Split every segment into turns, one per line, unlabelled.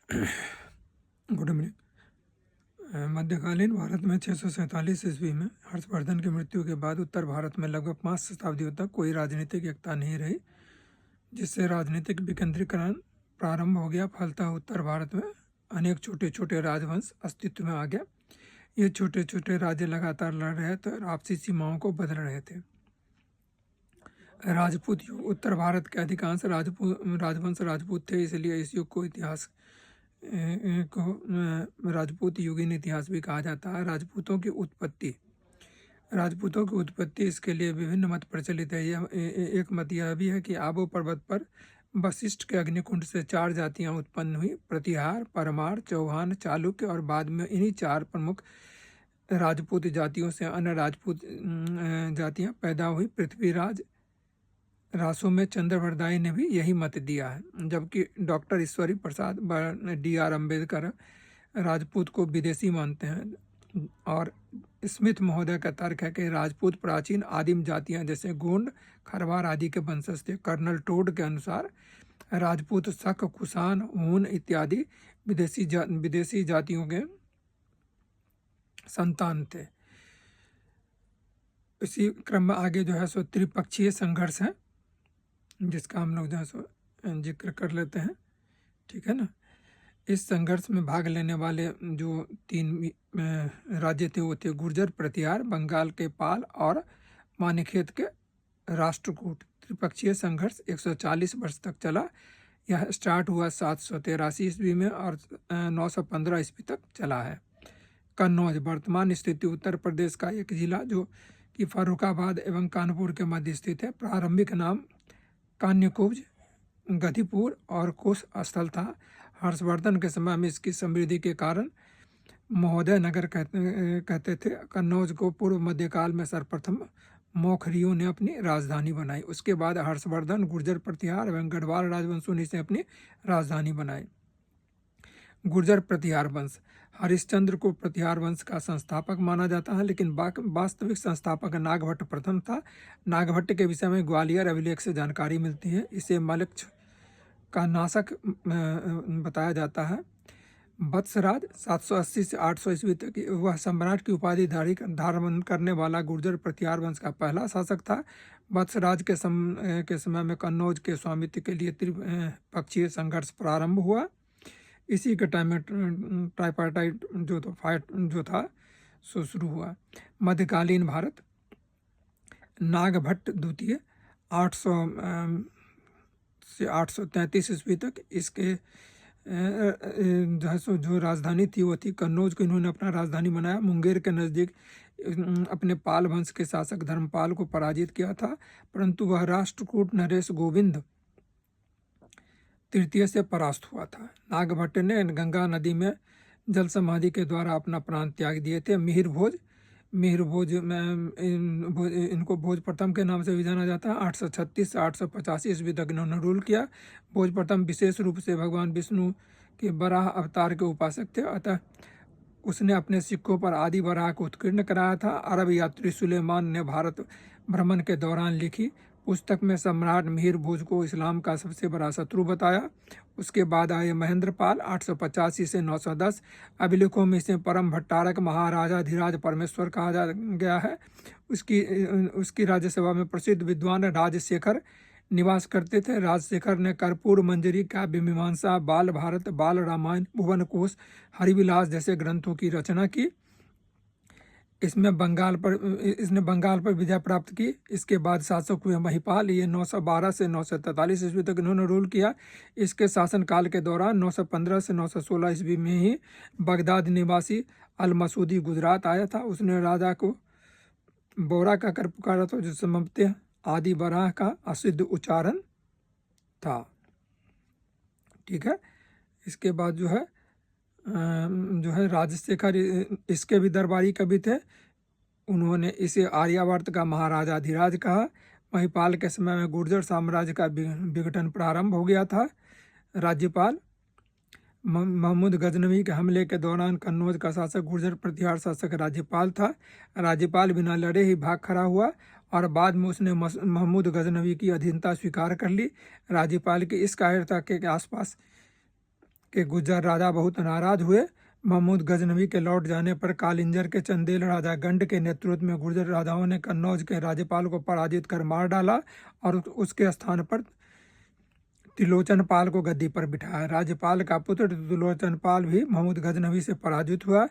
Good evening. मध्यकालीन भारत में 647 ईस्वी में हर्षवर्धन की मृत्यु के बाद उत्तर भारत में लगभग 5 शताब्दियों तक कोई राजनीतिक एकता नहीं रही, जिससे राजनीतिक विकेंद्रीकरण प्रारंभ हो गया। फलतः उत्तर भारत में अनेक छोटे छोटे राजवंश अस्तित्व में आ गया। ये छोटे छोटे राज्य लगातार लड़ रहे थे और आपसी सीमाओं को बदल रहे थे। राजपूत युग। उत्तर भारत के अधिकांश राजवंश राजपूत थे, इसलिए इस युग को राजपूत युगीन इतिहास भी कहा जाता है। राजपूतों की उत्पत्ति इसके लिए विभिन्न मत प्रचलित है। एक मत यह भी है कि आबू पर्वत पर वशिष्ठ के अग्निकुंड से 4 जातियां उत्पन्न हुई: प्रतिहार, परमार, चौहान, चालुक्य, और बाद में इन्हीं 4 प्रमुख राजपूत जातियों से अन्य राजपूत जातियां पैदा हुई। पृथ्वीराज रासो में चंद्रवरदाई ने भी यही मत दिया है, जबकि डॉक्टर ईश्वरी प्रसाद D.R. अम्बेडकर राजपूत को विदेशी मानते हैं। और स्मिथ महोदय का तर्क है कि राजपूत प्राचीन आदिम जातियां जैसे गोंड, खरवार आदि के वंशज थे। कर्नल टोड के अनुसार राजपूत शक, कुषाण, हूण इत्यादि विदेशी जातियों के संतान थे। इसी क्रम में आगे जो है सो त्रिपक्षीय संघर्ष है, जिसका हम लोग जो है सो जिक्र कर लेते हैं। ठीक है ना। इस संघर्ष में भाग लेने वाले जो 3 राज्य थे वो थे गुर्जर, प्रतिहार, बंगाल के पाल और मानेखेत के राष्ट्रकूट। त्रिपक्षीय संघर्ष 140 वर्ष तक चला। यह स्टार्ट हुआ 783 ईस्वी में और 915 ईस्वी तक चला है। कन्नौज वर्तमान स्थिति उत्तर प्रदेश का एक जिला जो कि फर्रुखाबाद एवं कानपुर के मध्य स्थित है। प्रारंभिक नाम कान्यकुब्ज, गधिपुर और कुश स्थल था। हर्षवर्धन के समय में इसकी समृद्धि के कारण महोदय नगर कहते थे। कन्नौज को पूर्व मध्यकाल में सर्वप्रथम मौखरियों ने अपनी राजधानी बनाई। उसके बाद हर्षवर्धन, गुर्जर, प्रतिहार एवं गढ़वाल राजवंशों ने इसे अपनी राजधानी बनाई। गुर्जर प्रतिहार वंश। हरिश्चंद्र को प्रतिहार वंश का संस्थापक माना जाता है, लेकिन वास्तविक संस्थापक नागभट्ट प्रथम था। नागभट्ट के विषय में ग्वालियर अभिलेख से जानकारी मिलती है। इसे मलक्ष का नाशक बताया जाता है। वत्सराज 780 से 800 ईस्वी तक वह सम्राट की उपाधि धारण करने वाला गुर्जर प्रतिहार वंश का पहला शासक था। वत्सराज के समय में कन्नौज के स्वामित्व के लिए त्रिपक्षीय संघर्ष प्रारंभ हुआ। इसी के टाइम में ट्राइपार्टाइट जो था सो शुरू हुआ। मध्यकालीन भारत। नागभट्ट द्वितीय 800 से 833 ईस्वी तक इसके जो राजधानी थी वो थी कन्नौज को इन्होंने अपना राजधानी बनाया। मुंगेर के नज़दीक अपने पाल वंश के शासक धर्मपाल को पराजित किया था, परंतु वह राष्ट्रकूट नरेश गोविंद तृतीय से परास्त हुआ था। नागभट्ट ने गंगा नदी में जल समाधि के द्वारा अपना प्राण त्याग दिए थे। मिहिर भोज में इनको भोज प्रथम के नाम से भी जाना जाता है। 836 से 885 ईस्वी तक इन्होंने रूल किया। भोज प्रथम विशेष रूप से भगवान विष्णु के वराह अवतार के उपासक थे, अतः उसने अपने सिक्कों पर आदि वराह को उत्कीर्ण कराया था। अरब यात्री सुलेमान ने भारत भ्रमण के दौरान लिखी पुस्तक में सम्राट मिहिर भोज को इस्लाम का सबसे बड़ा शत्रु बताया। उसके बाद आए महेंद्रपाल 885 से 910। अभिलेखों में इसे परम भट्टारक महाराजाधिराज परमेश्वर कहा गया है। उसकी राज्यसभा में प्रसिद्ध विद्वान राजशेखर निवास करते थे। राजशेखर ने कर्पूर मंजरी, काव्य मीमांसा, बाल भारत, बाल रामायण, भुवन कोश, हरिविलास जैसे ग्रंथों की रचना की। इसने बंगाल पर विजय प्राप्त की। इसके बाद शासक हुए महिपाल। ये 912 से 943 ईस्वी तक इन्होंने रूल किया। इसके शासनकाल के दौरान 915 से 916 ईस्वी में ही बगदाद निवासी अल मसूदी गुजरात आया था। उसने राजा को बोरा का कर पुकारा था, जो संभवतः आदि बराह का असिद्ध उच्चारण था। ठीक है। इसके बाद जो है राजशेखर इसके भी दरबारी कवि थे। उन्होंने इसे आर्यावर्त का महाराजाधिराज कहा। महिपाल के समय में गुर्जर साम्राज्य का विघटन प्रारंभ हो गया था। राज्यपाल महमूद गजनवी के हमले के दौरान कन्नौज का शासक गुर्जर प्रतिहार शासक राज्यपाल था। राज्यपाल बिना लड़े ही भाग खड़ा हुआ और बाद में उसने महमूद गजनवी की अधीनता स्वीकार कर ली। राज्यपाल की इस कायरता के आसपास के गुर्जर राजा बहुत नाराज हुए। महमूद गजनवी के लौट जाने पर कालिंजर के चंदेल राजा गंड के नेतृत्व में गुर्जर राजाओं ने कन्नौज के राज्यपाल को पराजित कर मार डाला और उसके स्थान पर त्रिलोचन पाल को गद्दी पर बिठाया। राज्यपाल का पुत्र त्रिलोचन पाल भी महमूद गजनवी से पराजित हुआ।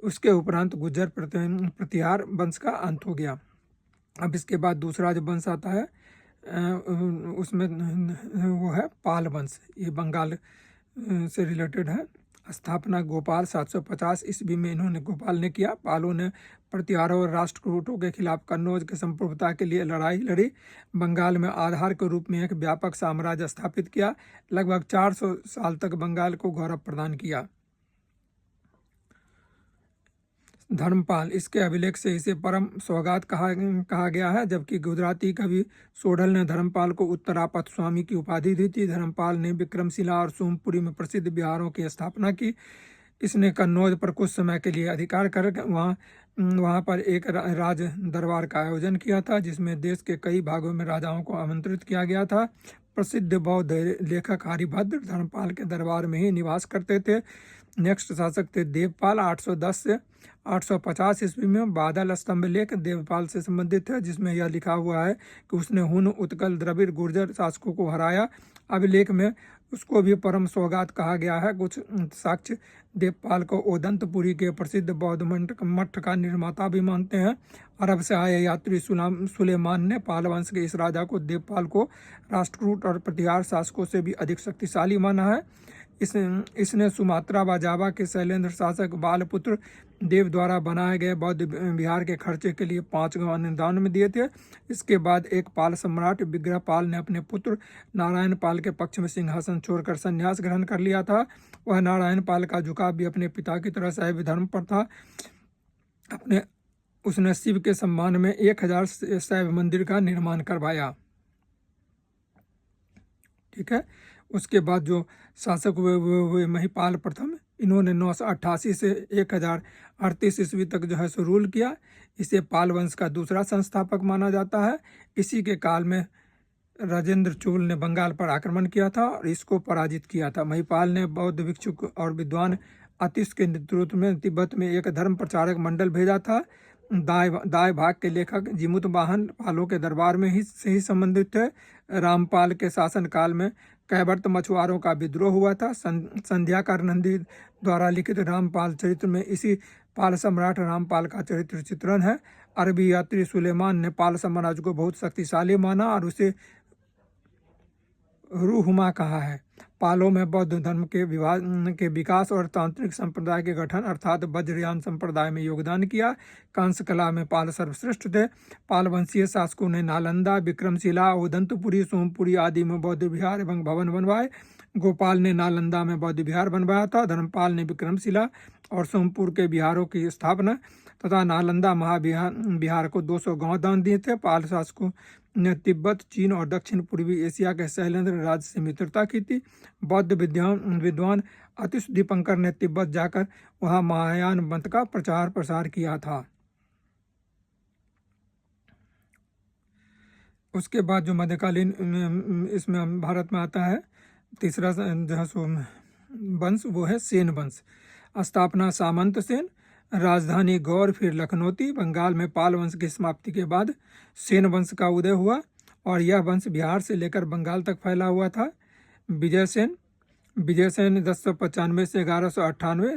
उसके उपरांत गुर्जर प्रतिहार वंश का अंत हो गया। अब इसके बाद दूसरा जो वंश आता है उसमें वो है पाल वंश। ये बंगाल से रिलेटेड है। स्थापना गोपाल 750 ईस्वी में इन्होंने गोपाल ने किया। पालों ने प्रतिहारों और राष्ट्रकूटों के खिलाफ कन्नौज की संप्रभुता के लिए लड़ाई लड़ी। बंगाल में आधार के रूप में एक व्यापक साम्राज्य स्थापित किया। लगभग 400 साल तक बंगाल को गौरव प्रदान किया। धर्मपाल, इसके अभिलेख से इसे परम सौगात कहा गया है, जबकि गुजराती कवि सोढल ने धर्मपाल को उत्तरापथ स्वामी की उपाधि दी थी। धर्मपाल ने विक्रमशिला और सोमपुरी में प्रसिद्ध बिहारों की स्थापना की। इसने कन्नौज पर कुछ समय के लिए अधिकार कर वहाँ पर एक राज दरबार का आयोजन किया था, जिसमें देश के कई भागों में राजाओं को आमंत्रित किया गया था। प्रसिद्ध बौद्ध लेखक हरिभद्र धर्मपाल के दरबार में ही निवास करते थे। नेक्स्ट शासक थे देवपाल। 810 से 850 ईस्वी में बादल स्तंभ लेख देवपाल से संबंधित है, जिसमें यह लिखा हुआ है कि उसने हुन, उत्कल, द्रविड़, गुर्जर शासकों को हराया। अभिलेख में उसको भी परम सौगात कहा गया है। कुछ साक्ष्य देवपाल को ओदंतपुरी के प्रसिद्ध बौद्ध मठ का निर्माता भी मानते हैं। अरब से आए यात्री सुलेमान ने पाल वंश के इस राजा को देवपाल को राष्ट्रकूट और प्रतिहार शासकों से भी अधिक शक्तिशाली माना है। इसने सुमात्रा व जावा के शैलेंद्र शासक बालपुत्र देव द्वारा बनाए गए बौद्ध विहार के खर्चे के लिए 5 गांव अनुदान में दिए थे। इसके बाद एक पाल सम्राट विग्रहपाल ने अपने पुत्र नारायण पाल के पक्ष में सिंहासन छोड़कर संन्यास ग्रहण कर लिया था। वह नारायण पाल का झुकाव भी अपने पिता की तरह शैव धर्म पर था। उसने शिव के सम्मान में 1000 शैव मंदिर का निर्माण करवाया। ठीक है। उसके बाद जो शासक हुए महिपाल प्रथम, इन्होंने 988 से 1038 ईस्वी तक जो है सो रूल किया। इसे पाल वंश का दूसरा संस्थापक माना जाता है। इसी के काल में राजेंद्र चोल ने बंगाल पर आक्रमण किया था और इसको पराजित किया था। महिपाल ने बौद्ध भिक्षुक और विद्वान अतिश के नेतृत्व में तिब्बत में एक धर्म प्रचारक मंडल भेजा था। दाय भाग के लेखक जिमुत वाहन पालों के दरबार में से ही संबंधित थे। रामपाल के शासन काल में कैवर्त मछुआरों का विद्रोह हुआ था। संध्याकर नंदी द्वारा लिखित रामपाल चरित्र में इसी पाल सम्राट रामपाल का चरित्र चित्रण है। अरबी यात्री सुलेमान ने पाल साम्राज्य को बहुत शक्तिशाली माना और उसे रूहुमा कहा है। पालों में बौद्ध धर्म के विकास और तांत्रिक संप्रदाय के गठन अर्थात वज्रयान संप्रदाय में योगदान किया। कांस कला में पाल सर्वश्रेष्ठ थे। पाल वंशीय शासकों ने नालंदा, विक्रमशिला, उदंतपुरी, सोमपुरी आदि में बौद्ध विहार एवं भवन बनवाए। गोपाल ने नालंदा में बौद्ध विहार बनवाया था। धर्मपाल ने विक्रमशिला और सोमपुर के विहारों की स्थापना तथा नालंदा महाविहार को 200 गांव दान दिए थे। पाल शासकों ने तिब्बत, चीन और दक्षिण पूर्वी एशिया के शैलेंद्र राज्य से मित्रता की थी। बौद्ध विद्वान अतिश दीपंकर ने तिब्बत जाकर वहां महायान मत का प्रचार प्रसार किया था। उसके बाद जो मध्यकालीन इसमें भारत में आता है तीसरा जो वंश, वो है सेन वंश। स्थापना सामंत सेन, राजधानी गौर, फिर लखनौती। बंगाल में पाल वंश की समाप्ति के बाद सेन वंश का उदय हुआ और यह वंश बिहार से लेकर बंगाल तक फैला हुआ था। विजयसेन 1095 से 1198।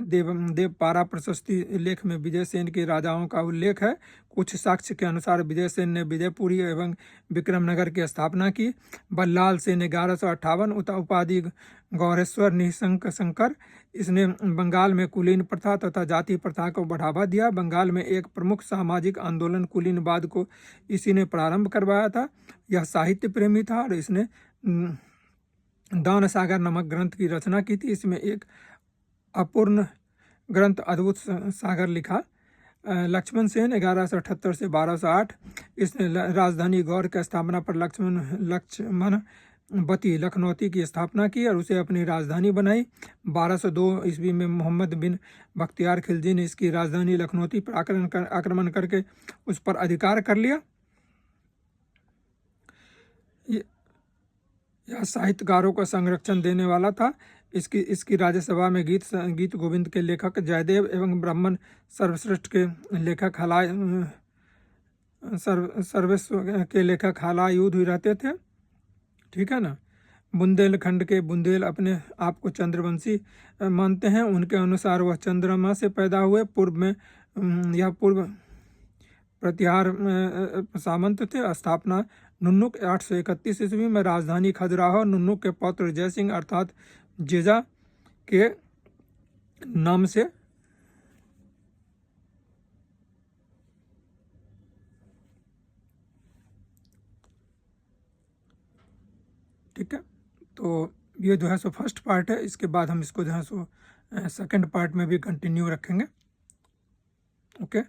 देवपारा प्रशस्ति लेख में विजयसेन के राजाओं का उल्लेख है। कुछ साक्ष्य के अनुसार विजयसेन ने विजयपुरी एवं विक्रमनगर की स्थापना की। बल्लाल सेन 1158 उपाधि गौरेश्वर निशंक शंकर। इसने बंगाल में कुलीन प्रथा तथा जाति प्रथा को बढ़ावा दिया। बंगाल में एक प्रमुख सामाजिक आंदोलन कुलीनवाद को इसी ने प्रारंभ करवाया था। यह साहित्य प्रेमी था और इसने दान सागर नामक ग्रंथ की रचना की थी। इसमें एक अपूर्ण ग्रंथ अद्भुत सागर लिखा। लक्ष्मण सेन 1178 से 1208। इसने राजधानी गौर की स्थापना पर लक्ष्मण बती लखनौती की स्थापना की और उसे अपनी राजधानी बनाई। 1202 ईस्वी में मोहम्मद बिन बख्तियार खिलजी ने इसकी राजधानी लखनौती पर आक्रमण करके उस पर अधिकार कर लिया। यह साहित्यकारों को संरक्षण देने वाला था। इसकी राज्यसभा में गीत गोविंद के लेखक जयदेव एवं ब्राह्मण सर्वश्रेष्ठ के लेखक सर्वेश्व के लेखक हलायुध रहते थे, ठीक है ना। बुंदेलखंड के बुंदेल अपने आप को चंद्रवंशी मानते हैं। उनके अनुसार वह चंद्रमा से पैदा हुए। पूर्व में यह पूर्व प्रतिहार सामंत थे। स्थापना नुन्नुक 831 ईस्वी में राजधानी खजुराहो नुन्नुक के पौत्र जय सिंह अर्थात जेजा के नाम से ठीक है। तो ये जो है सो फर्स्ट पार्ट है। इसके बाद हम इसको जो है सो सेकंड पार्ट में भी कंटिन्यू रखेंगे। ओके।